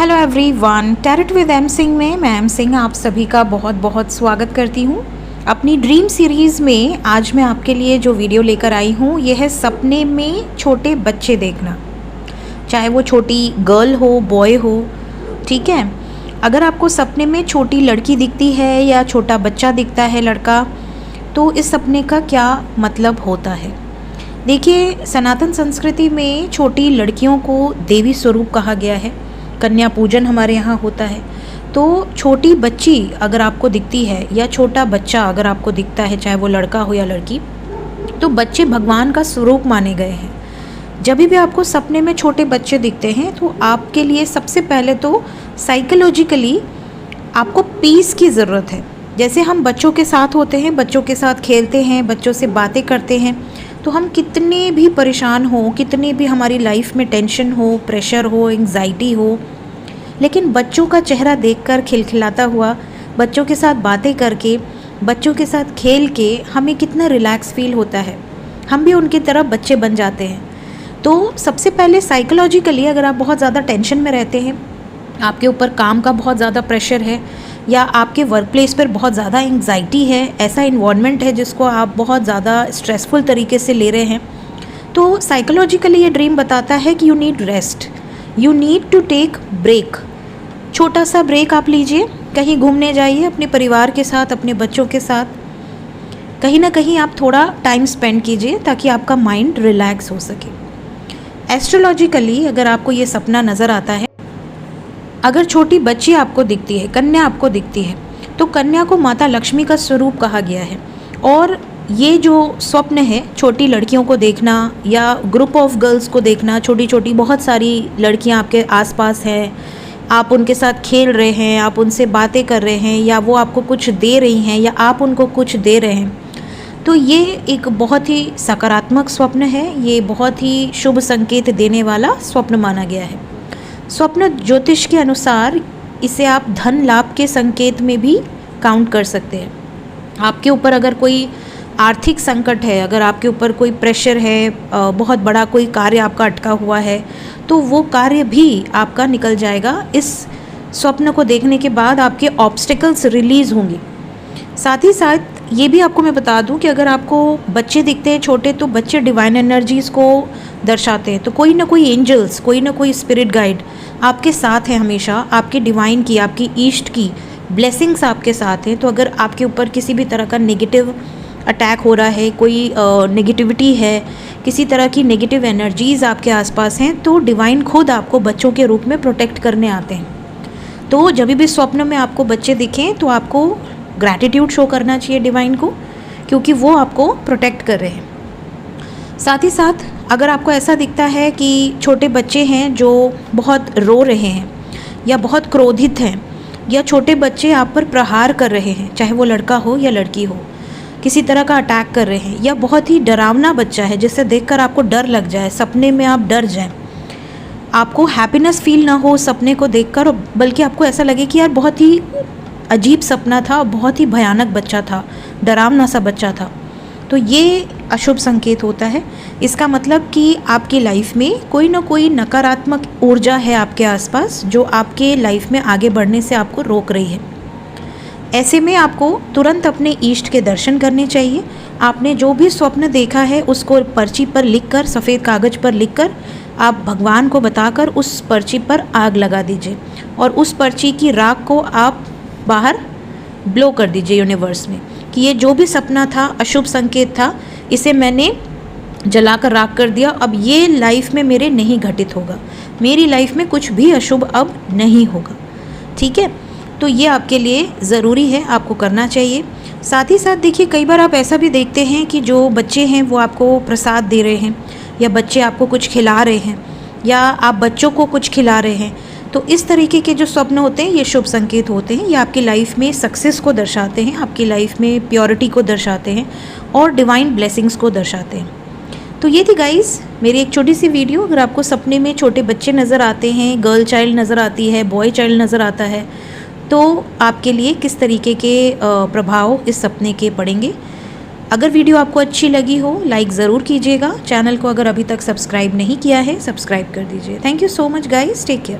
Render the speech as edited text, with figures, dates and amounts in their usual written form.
Hello everyone, tarot with M Singh में मैं M Singh आप सभी का बहुत बहुत स्वागत करती हूँ। अपनी ड्रीम सीरीज़ में आज मैं आपके लिए जो वीडियो लेकर आई हूँ यह है सपने में छोटे बच्चे देखना, चाहे वो छोटी गर्ल हो बॉय हो। ठीक है, अगर आपको सपने में छोटी लड़की दिखती है या छोटा बच्चा दिखता है लड़का, तो इस सपने का क्या मतलब होता है। देखिए, सनातन संस्कृति में छोटी लड़कियों को देवी स्वरूप कहा गया है। कन्या पूजन हमारे यहाँ होता है। तो छोटी बच्ची अगर आपको दिखती है या छोटा बच्चा अगर आपको दिखता है, चाहे वो लड़का हो या लड़की, तो बच्चे भगवान का स्वरूप माने गए हैं। जब भी आपको सपने में छोटे बच्चे दिखते हैं तो आपके लिए सबसे पहले तो साइकोलॉजिकली आपको पीस की ज़रूरत है। जैसे हम बच्चों के साथ होते हैं, बच्चों के साथ खेलते हैं, बच्चों से बातें करते हैं, तो हम कितने भी परेशान हो, कितने भी हमारी लाइफ में टेंशन हो, प्रेशर हो, एंग्जाइटी हो, लेकिन बच्चों का चेहरा देखकर खिलखिलाता हुआ, बच्चों के साथ बातें करके, बच्चों के साथ खेल के हमें कितना रिलैक्स फील होता है। हम भी उनकी तरह बच्चे बन जाते हैं। तो सबसे पहले साइकोलॉजिकली अगर आप बहुत ज़्यादा टेंशन में रहते हैं, आपके ऊपर काम का बहुत ज़्यादा प्रेशर है या आपके वर्क प्लेस पर बहुत ज़्यादा एंग्जाइटी है, ऐसा इन्वायरमेंट है जिसको आप बहुत ज़्यादा स्ट्रेसफुल तरीके से ले रहे हैं, तो साइकोलॉजिकली ये ड्रीम बताता है कि you need rest, you need to take break. छोटा सा ब्रेक आप लीजिए, कहीं घूमने जाइए अपने परिवार के साथ, अपने बच्चों के साथ, कहीं ना कहीं आप थोड़ा टाइम स्पेंड कीजिए ताकि आपका माइंड रिलैक्स हो सके। एस्ट्रोलॉजिकली अगर आपको ये सपना नज़र आता है, अगर छोटी बच्ची आपको दिखती है, कन्या आपको दिखती है, तो कन्या को माता लक्ष्मी का स्वरूप कहा गया है। और ये जो स्वप्न है छोटी लड़कियों को देखना या ग्रुप ऑफ गर्ल्स को देखना, छोटी छोटी बहुत सारी लड़कियां आपके आसपास हैं, आप उनके साथ खेल रहे हैं, आप उनसे बातें कर रहे हैं, या वो आपको कुछ दे रही हैं या आप उनको कुछ दे रहे हैं, तो ये एक बहुत ही सकारात्मक स्वप्न है। ये बहुत ही शुभ संकेत देने वाला स्वप्न माना गया है। स्वप्न ज्योतिष के अनुसार इसे आप धन लाभ के संकेत में भी काउंट कर सकते हैं। आपके ऊपर अगर कोई आर्थिक संकट है, अगर आपके ऊपर कोई प्रेशर है, बहुत बड़ा कोई कार्य आपका अटका हुआ है, तो वो कार्य भी आपका निकल जाएगा। इस स्वप्न को देखने के बाद आपके ऑब्स्टिकल्स रिलीज़ होंगे। साथ ही साथ ये भी आपको मैं बता दूं कि अगर आपको बच्चे दिखते हैं छोटे, तो बच्चे डिवाइन एनर्जीज़ को दर्शाते हैं। तो कोई ना कोई एंजल्स, कोई ना कोई स्पिरिट गाइड आपके साथ है हमेशा, आपके डिवाइन की, आपकी ईस्ट की ब्लेसिंग्स आपके साथ हैं। तो अगर आपके ऊपर किसी भी तरह का नेगेटिव अटैक हो रहा है, कोई नेगेटिविटी है, किसी तरह की नेगेटिव एनर्जीज़ आपके आसपास हैं, तो डिवाइन खुद आपको बच्चों के रूप में प्रोटेक्ट करने आते हैं। तो जब भी स्वप्न में आपको बच्चे दिखें तो आपको ग्रैटिट्यूड शो करना चाहिए डिवाइन को, क्योंकि वो आपको प्रोटेक्ट कर रहे हैं। साथ ही साथ अगर आपको ऐसा दिखता है कि छोटे बच्चे हैं जो बहुत रो रहे हैं या बहुत क्रोधित हैं, या छोटे बच्चे आप पर प्रहार कर रहे हैं, चाहे वो लड़का हो या लड़की हो, किसी तरह का अटैक कर रहे हैं, या बहुत ही डरावना बच्चा है जिससे देखकर आपको डर लग जाए, सपने में आप डर जाएं, आपको हैप्पीनेस फील ना हो सपने को देखकर, बल्कि आपको ऐसा लगे कि यार बहुत ही अजीब सपना था, बहुत ही भयानक बच्चा था, डरावना सा बच्चा था, तो ये अशुभ संकेत होता है। इसका मतलब कि आपकी लाइफ में कोई ना कोई नकारात्मक ऊर्जा है आपके आसपास जो आपके लाइफ में आगे बढ़ने से आपको रोक रही है। ऐसे में आपको तुरंत अपने ईष्ट के दर्शन करने चाहिए। आपने जो भी स्वप्न देखा है उसको पर्ची पर लिखकर, सफ़ेद कागज़ पर लिखकर, आप भगवान को बताकर उस पर्ची पर आग लगा दीजिए और उस पर्ची की राख को आप बाहर ब्लो कर दीजिए यूनिवर्स में कि ये जो भी सपना था, अशुभ संकेत था, इसे मैंने जलाकर राख कर दिया। अब ये लाइफ में मेरे नहीं घटित होगा, मेरी लाइफ में कुछ भी अशुभ अब नहीं होगा। ठीक है, तो ये आपके लिए ज़रूरी है, आपको करना चाहिए। साथ ही साथ देखिए, कई बार आप ऐसा भी देखते हैं कि जो बच्चे हैं वो आपको प्रसाद दे रहे हैं, या बच्चे आपको कुछ खिला रहे हैं, या आप बच्चों को कुछ खिला रहे हैं। तो इस तरीके के जो स्वप्न होते हैं ये शुभ संकेत होते हैं। ये आपकी लाइफ में सक्सेस को दर्शाते हैं, आपकी लाइफ में प्योरिटी को दर्शाते हैं और डिवाइन ब्लेसिंग्स को दर्शाते हैं। तो ये थी गाइस मेरी एक छोटी सी वीडियो। अगर आपको सपने में छोटे बच्चे नज़र आते हैं, गर्ल चाइल्ड नज़र आती है, बॉय चाइल्ड नज़र आता है, तो आपके लिए किस तरीके के प्रभाव इस सपने के पड़ेंगे। अगर वीडियो आपको अच्छी लगी हो लाइक ज़रूर कीजिएगा। चैनल को अगर अभी तक सब्सक्राइब नहीं किया है सब्सक्राइब कर दीजिए। Thank you so much guys, take care.